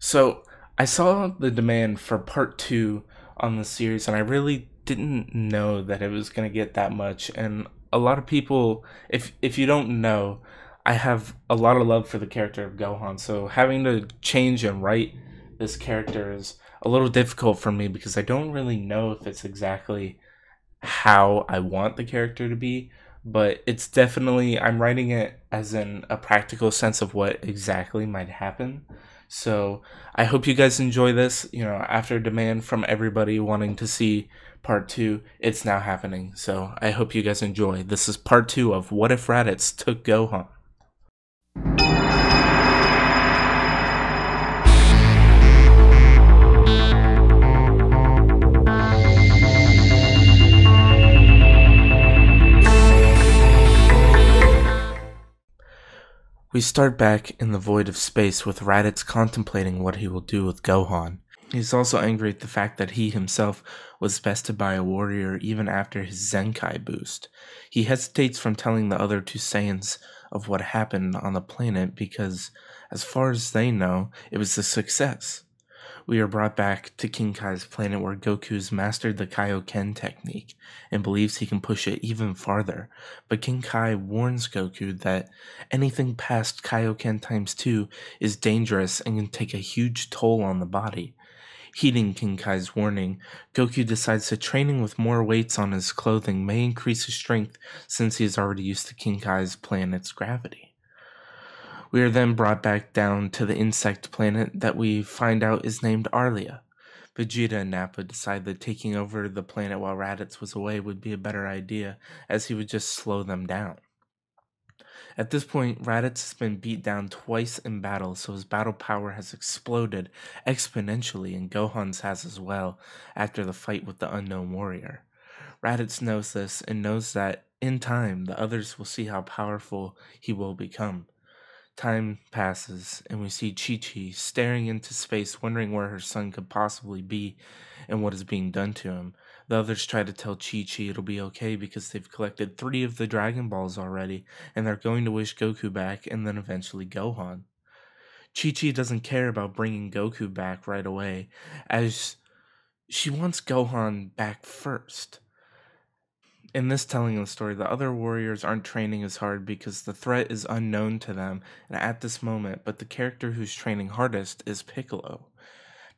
So I saw the demand for part two on the series, and I really didn't know that it was going to get that much. And a lot of people, if you don't know, I have a lot of love for the character of Gohan. So having to change and write this character is a little difficult for me because I don't really know if it's exactly how I want the character to be, but it's definitely, I'm writing it as in a practical sense of what exactly might happen. So I hope you guys enjoy this. After demand from everybody wanting to see part two, it's now happening. So I hope you guys enjoy. This is part two of What If Raditz Took Gohan. We start back in the void of space with Raditz contemplating what he will do with Gohan. He's also angry at the fact that he himself was bested by a warrior even after his Zenkai boost. He hesitates from telling the other two Saiyans of what happened on the planet because, as far as they know, it was a success. We are brought back to King Kai's planet where Goku's mastered the Kaioken technique and believes he can push it even farther, but King Kai warns Goku that anything past Kaioken times 2 is dangerous and can take a huge toll on the body. Heeding King Kai's warning, Goku decides that training with more weights on his clothing may increase his strength since he is already used to King Kai's planet's gravity. We are then brought back down to the insect planet that we find out is named Arlia. Vegeta and Nappa decide that taking over the planet while Raditz was away would be a better idea, as he would just slow them down. At this point, Raditz has been beat down twice in battle, so his battle power has exploded exponentially, and Gohan's has as well, after the fight with the unknown warrior. Raditz knows this, and knows that, in time, the others will see how powerful he will become. Time passes, and we see Chi-Chi staring into space, wondering where her son could possibly be and what is being done to him. The others try to tell Chi-Chi it'll be okay because they've collected 3 of the Dragon Balls already, and they're going to wish Goku back and then eventually Gohan. Chi-Chi doesn't care about bringing Goku back right away, as she wants Gohan back first. In this telling of the story, the other warriors aren't training as hard because the threat is unknown to them at this moment, but the character who's training hardest is Piccolo.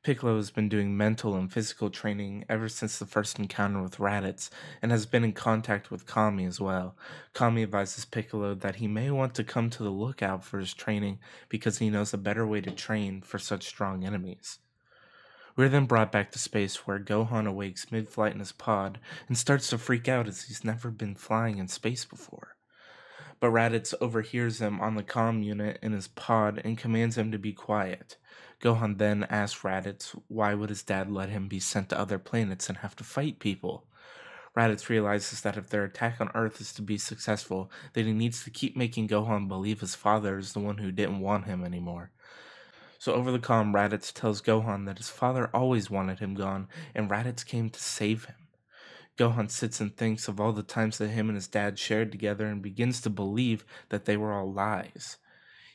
Piccolo has been doing mental and physical training ever since the first encounter with Raditz, and has been in contact with Kami as well. Kami advises Piccolo that he may want to come to the lookout for his training because he knows a better way to train for such strong enemies. We're then brought back to space where Gohan awakes mid-flight in his pod and starts to freak out as he's never been flying in space before. But Raditz overhears him on the comm unit in his pod and commands him to be quiet. Gohan then asks Raditz why would his dad let him be sent to other planets and have to fight people. Raditz realizes that if their attack on Earth is to be successful, then he needs to keep making Gohan believe his father is the one who didn't want him anymore. So over the comm, Raditz tells Gohan that his father always wanted him gone, and Raditz came to save him. Gohan sits and thinks of all the times that him and his dad shared together and begins to believe that they were all lies.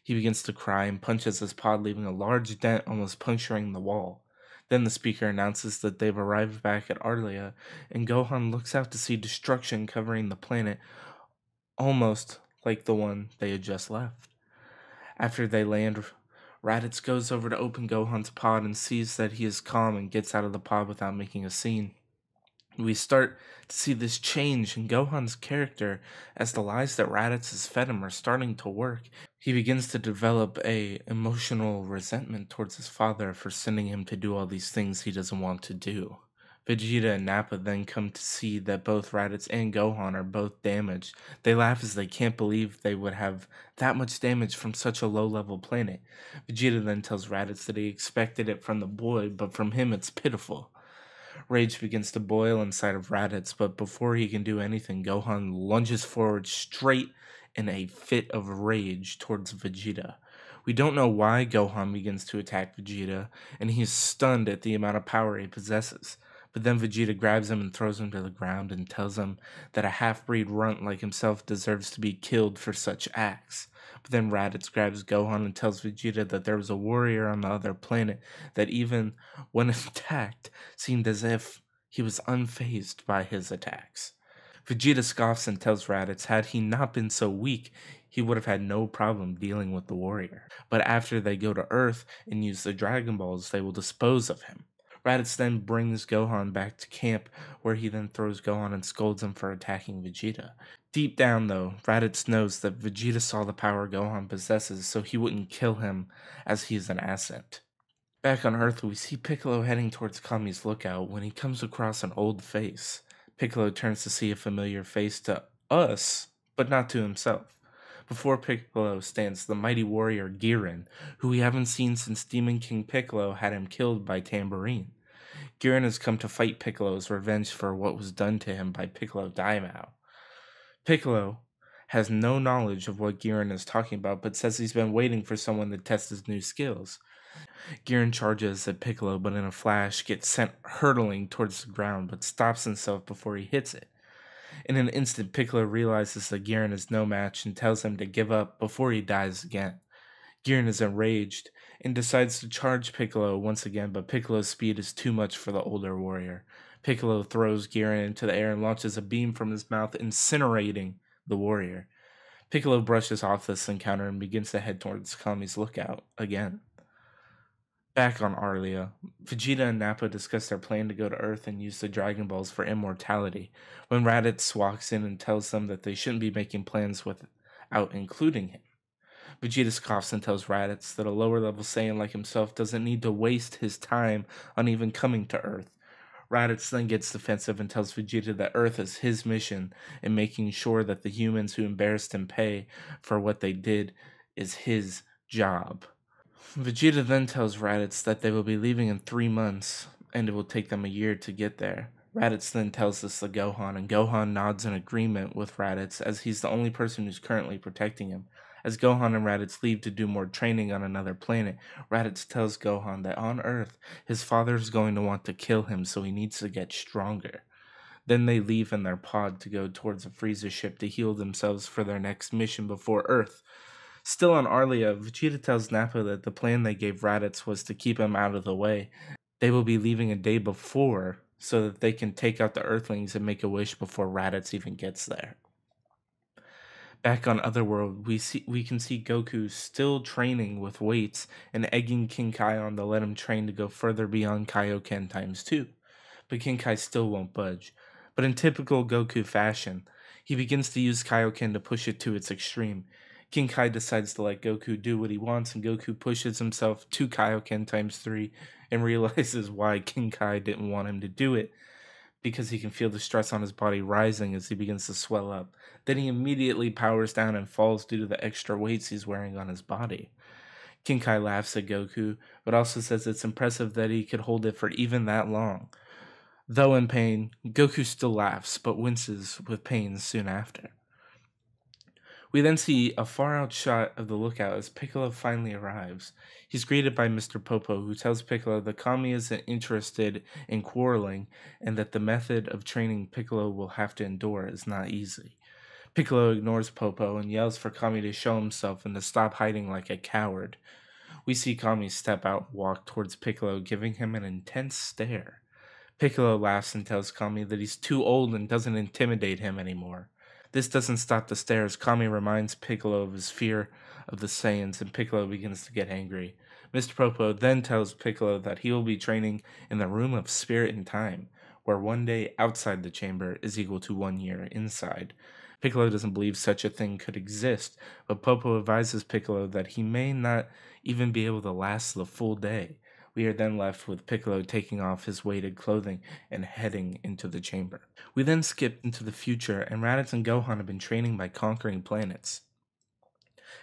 He begins to cry and punches his pod, leaving a large dent almost puncturing the wall. Then the speaker announces that they've arrived back at Arlia, and Gohan looks out to see destruction covering the planet, almost like the one they had just left. After they land, Raditz goes over to open Gohan's pod and sees that he is calm and gets out of the pod without making a scene. We start to see this change in Gohan's character as the lies that Raditz has fed him are starting to work. He begins to develop a emotional resentment towards his father for sending him to do all these things he doesn't want to do. Vegeta and Nappa then come to see that both Raditz and Gohan are both damaged. They laugh as they can't believe they would have that much damage from such a low-level planet. Vegeta then tells Raditz that he expected it from the boy, but from him it's pitiful. Rage begins to boil inside of Raditz, but before he can do anything, Gohan lunges forward straight in a fit of rage towards Vegeta. We don't know why Gohan begins to attack Vegeta, and he's stunned at the amount of power he possesses. But then Vegeta grabs him and throws him to the ground and tells him that a half-breed runt like himself deserves to be killed for such acts. But then Raditz grabs Gohan and tells Vegeta that there was a warrior on the other planet that even when attacked seemed as if he was unfazed by his attacks. Vegeta scoffs and tells Raditz had he not been so weak, he would have had no problem dealing with the warrior. But after they go to Earth and use the Dragon Balls, they will dispose of him. Raditz then brings Gohan back to camp, where he then throws Gohan and scolds him for attacking Vegeta. Deep down, though, Raditz knows that Vegeta saw the power Gohan possesses, so he wouldn't kill him, as he is an asset. Back on Earth, we see Piccolo heading towards Kami's lookout when he comes across an old face. Piccolo turns to see a familiar face to us, but not to himself. Before Piccolo stands the mighty warrior Giran, who we haven't seen since Demon King Piccolo had him killed by Tambourine. Giran has come to fight Piccolo as revenge for what was done to him by Piccolo Daimao. Piccolo has no knowledge of what Giran is talking about, but says he's been waiting for someone to test his new skills. Giran charges at Piccolo, but in a flash gets sent hurtling towards the ground, but stops himself before he hits it. In an instant, Piccolo realizes that Giran is no match and tells him to give up before he dies again. Giran is enraged and decides to charge Piccolo once again, but Piccolo's speed is too much for the older warrior. Piccolo throws Giran into the air and launches a beam from his mouth, incinerating the warrior. Piccolo brushes off this encounter and begins to head towards Kami's lookout again. Back on Arlia, Vegeta and Nappa discuss their plan to go to Earth and use the Dragon Balls for immortality, when Raditz walks in and tells them that they shouldn't be making plans without including him. Vegeta scoffs and tells Raditz that a lower-level Saiyan like himself doesn't need to waste his time on even coming to Earth. Raditz then gets defensive and tells Vegeta that Earth is his mission, and making sure that the humans who embarrassed him pay for what they did is his job. Vegeta then tells Raditz that they will be leaving in 3 months, and it will take them a year to get there. Raditz then tells this to Gohan, and Gohan nods in agreement with Raditz, as he's the only person who's currently protecting him. As Gohan and Raditz leave to do more training on another planet, Raditz tells Gohan that on Earth, his father is going to want to kill him, so he needs to get stronger. Then they leave in their pod to go towards a Frieza ship to heal themselves for their next mission before Earth. Still on Arlia, Vegeta tells Nappa that the plan they gave Raditz was to keep him out of the way. They will be leaving a day before, so that they can take out the Earthlings and make a wish before Raditz even gets there. Back on Otherworld, we can see Goku still training with weights and egging King Kai on to let him train to go further beyond Kaioken times 2. But King Kai still won't budge. But in typical Goku fashion, he begins to use Kaioken to push it to its extreme. King Kai decides to let Goku do what he wants, and Goku pushes himself to Kaioken times 3 and realizes why King Kai didn't want him to do it, because he can feel the stress on his body rising as he begins to swell up. Then he immediately powers down and falls due to the extra weights he's wearing on his body. King Kai laughs at Goku, but also says it's impressive that he could hold it for even that long. Though in pain, Goku still laughs, but winces with pain soon after. We then see a far-out shot of the lookout as Piccolo finally arrives. He's greeted by Mr. Popo, who tells Piccolo that Kami isn't interested in quarreling and that the method of training Piccolo will have to endure is not easy. Piccolo ignores Popo and yells for Kami to show himself and to stop hiding like a coward. We see Kami step out and walk towards Piccolo, giving him an intense stare. Piccolo laughs and tells Kami that he's too old and doesn't intimidate him anymore. This doesn't stop the stare as Kami reminds Piccolo of his fear of the Saiyans, and Piccolo begins to get angry. Mr. Popo then tells Piccolo that he will be training in the Room of Spirit and Time, where 1 day outside the chamber is equal to 1 year inside. Piccolo doesn't believe such a thing could exist, but Popo advises Piccolo that he may not even be able to last the full day. We are then left with Piccolo taking off his weighted clothing and heading into the chamber. We then skip into the future, and Raditz and Gohan have been training by conquering planets.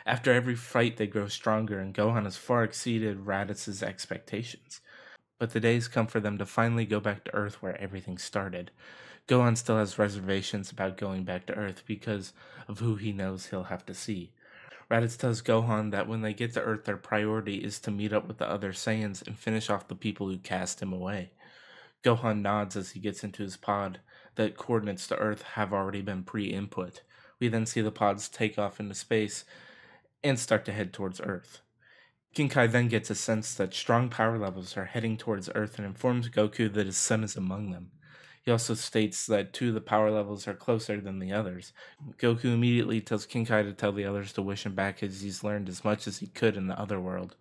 After every fight, they grow stronger, and Gohan has far exceeded Raditz's expectations. But the days come for them to finally go back to Earth where everything started. Gohan still has reservations about going back to Earth because of who he knows he'll have to see. Raditz tells Gohan that when they get to Earth, their priority is to meet up with the other Saiyans and finish off the people who cast him away. Gohan nods as he gets into his pod that coordinates to Earth have already been pre-input. We then see the pods take off into space, and start to head towards Earth. Kinkai then gets a sense that strong power levels are heading towards Earth and informs Goku that his son is among them. He also states that two of the power levels are closer than the others. Goku immediately tells Kinkai to tell the others to wish him back as he's learned as much as he could in the other world.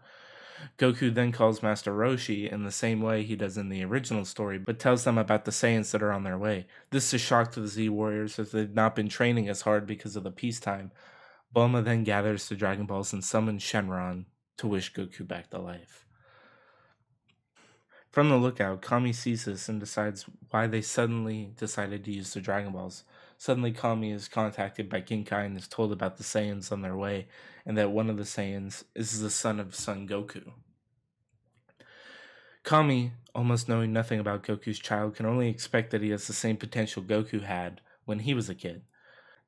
Goku then calls Master Roshi in the same way he does in the original story, but tells them about the Saiyans that are on their way. This is a shock to the Z Warriors as they've not been training as hard because of the peacetime. Bulma then gathers the Dragon Balls and summons Shenron to wish Goku back to life. From the lookout, Kami sees this and decides why they suddenly decided to use the Dragon Balls. Suddenly, Kami is contacted by Kinkai and is told about the Saiyans on their way, and that one of the Saiyans is the son of Son Goku. Kami, almost knowing nothing about Goku's child, can only expect that he has the same potential Goku had when he was a kid.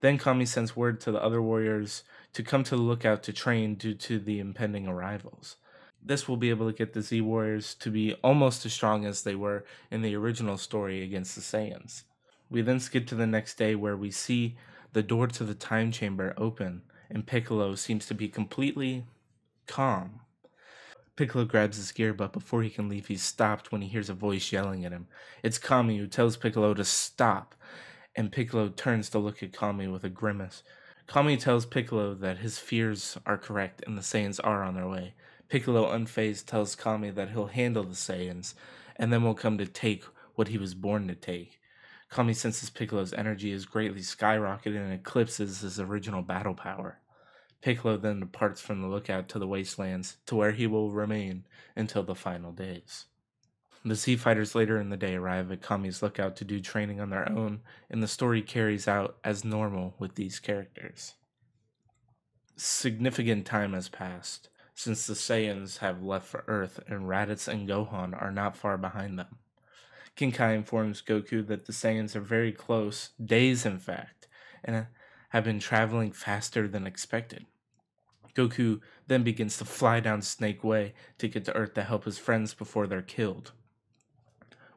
Then Kami sends word to the other warriors to come to the lookout to train due to the impending arrivals. This will be able to get the Z Warriors to be almost as strong as they were in the original story against the Saiyans. We then skip to the next day where we see the door to the time chamber open and Piccolo seems to be completely calm. Piccolo grabs his gear, but before he can leave, he's stopped when he hears a voice yelling at him. It's Kami, who tells Piccolo to stop, and Piccolo turns to look at Kami with a grimace. Kami tells Piccolo that his fears are correct and the Saiyans are on their way. Piccolo, unfazed, tells Kami that he'll handle the Saiyans, and then will come to take what he was born to take. Kami senses Piccolo's energy is greatly skyrocketed and eclipses his original battle power. Piccolo then departs from the lookout to the wastelands, to where he will remain until the final days. The Z Fighters later in the day arrive at Kami's lookout to do training on their own, and the story carries out as normal with these characters. Significant time has passed since the Saiyans have left for Earth, and Raditz and Gohan are not far behind them. Kinkai informs Goku that the Saiyans are very close, days in fact, and have been traveling faster than expected. Goku then begins to fly down Snake Way to get to Earth to help his friends before they're killed.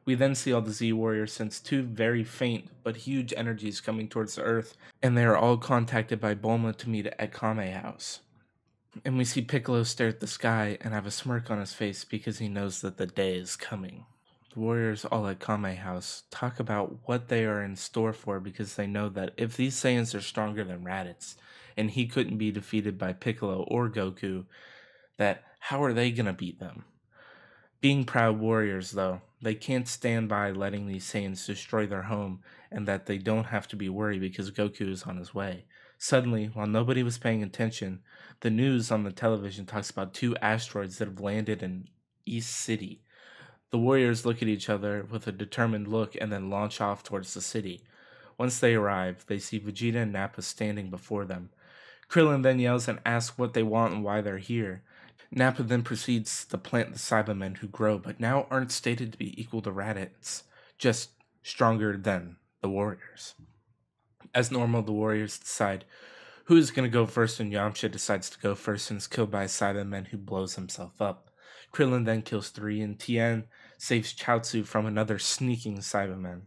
We then see all the Z Warriors sense two very faint but huge energies coming towards the Earth, and they are all contacted by Bulma to meet at Kame House. And we see Piccolo stare at the sky and have a smirk on his face because he knows that the day is coming. The warriors all at Kame House talk about what they are in store for because they know that if these Saiyans are stronger than Raditz, and he couldn't be defeated by Piccolo or Goku, that how are they gonna beat them? Being proud warriors, though, they can't stand by letting these Saiyans destroy their home, and that they don't have to be worried because Goku is on his way. Suddenly, while nobody was paying attention, the news on the television talks about two asteroids that have landed in East City. The warriors look at each other with a determined look and then launch off towards the city. Once they arrive, they see Vegeta and Nappa standing before them. Krillin then yells and asks what they want and why they're here. Nappa then proceeds to plant the Cybermen who grow, but now aren't stated to be equal to Raditz, just stronger than the warriors. As normal, the warriors decide who's going to go first, and Yamcha decides to go first and is killed by a Cyberman who blows himself up. Krillin then kills 3, and Tien saves Chaozu from another sneaking Cyberman.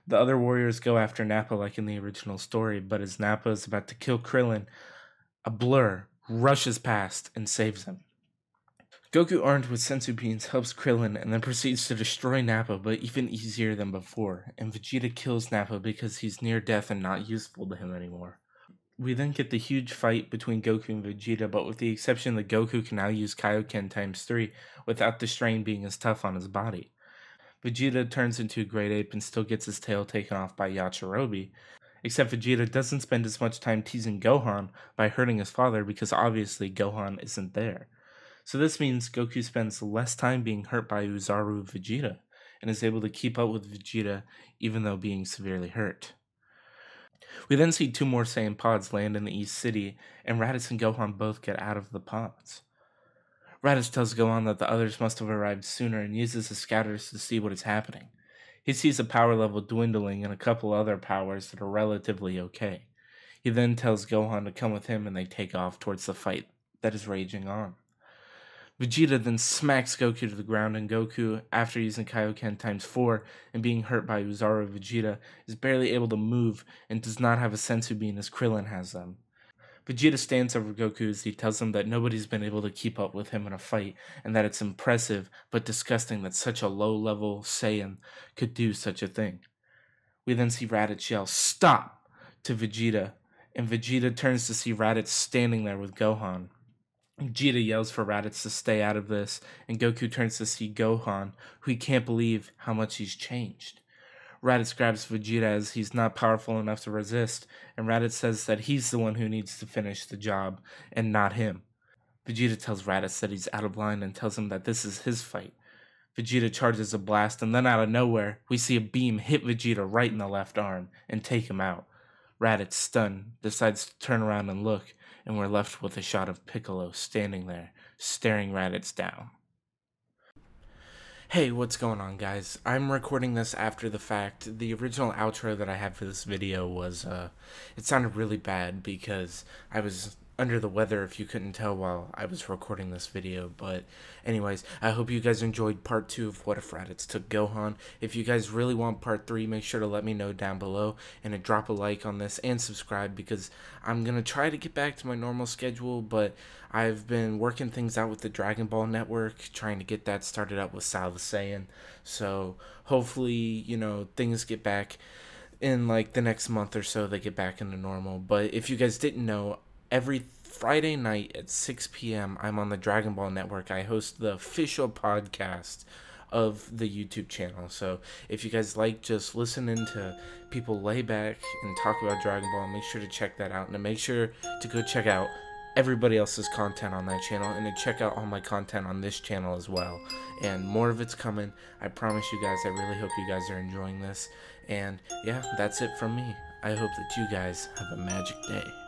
The other warriors go after Nappa like in the original story, but as Nappa is about to kill Krillin, a blur rushes past and saves him. Goku, armed with senzu beans, helps Krillin and then proceeds to destroy Nappa, but even easier than before, and Vegeta kills Nappa because he's near death and not useful to him anymore. We then get the huge fight between Goku and Vegeta, but with the exception that Goku can now use Kaioken times 3 without the strain being as tough on his body. Vegeta turns into a great ape and still gets his tail taken off by Yachirobe, except Vegeta doesn't spend as much time teasing Gohan by hurting his father because obviously Gohan isn't there. So this means Goku spends less time being hurt by Uzaru Vegeta and is able to keep up with Vegeta even though being severely hurt. We then see 2 more Saiyan pods land in the East City, and Raditz and Gohan both get out of the pods. Raditz tells Gohan that the others must have arrived sooner and uses his scouters to see what is happening. He sees a power level dwindling and a couple other powers that are relatively okay. He then tells Gohan to come with him and they take off towards the fight that is raging on. Vegeta then smacks Goku to the ground, and Goku, after using Kaioken times 4 and being hurt by Uzaru Vegeta, is barely able to move and does not have a senzu bean as Krillin has them. Vegeta stands over Goku as he tells him that nobody's been able to keep up with him in a fight, and that it's impressive but disgusting that such a low-level Saiyan could do such a thing. We then see Raditz yell, "Stop!" to Vegeta, and Vegeta turns to see Raditz standing there with Gohan. Vegeta yells for Raditz to stay out of this, and Goku turns to see Gohan, who he can't believe how much he's changed. Raditz grabs Vegeta as he's not powerful enough to resist, and Raditz says that he's the one who needs to finish the job, and not him. Vegeta tells Raditz that he's out of line and tells him that this is his fight. Vegeta charges a blast, and then out of nowhere, we see a beam hit Vegeta right in the left arm and take him out. Raditz, stunned, decides to turn around and look, and we're left with a shot of Piccolo standing there, staring Raditz down. Hey, what's going on, guys? I'm recording this after the fact. The original outro that I had for this video was, it sounded really bad because I was under the weather, if you couldn't tell while I was recording this video. But anyways, I hope you guys enjoyed part 2 of What If Raditz Took Gohan. If you guys really want part 3, make sure to let me know down below and drop a like on this and subscribe, because I'm going to try to get back to my normal schedule, but I've been working things out with the Dragon Ball Network, trying to get that started up with Sal the Saiyan. So hopefully, you know, things get back in like the next month or so, they get back into normal. But if you guys didn't know, every Friday night at 6 p.m. I'm on the Dragon Ball Network. I host the official podcast of the YouTube channel. So if you guys like just listening to people lay back and talk about Dragon Ball, make sure to check that out. And to make sure to go check out everybody else's content on that channel, and to check out all my content on this channel as well. And more of it's coming. I promise you guys. I really hope you guys are enjoying this. And yeah, that's it from me. I hope that you guys have a magic day.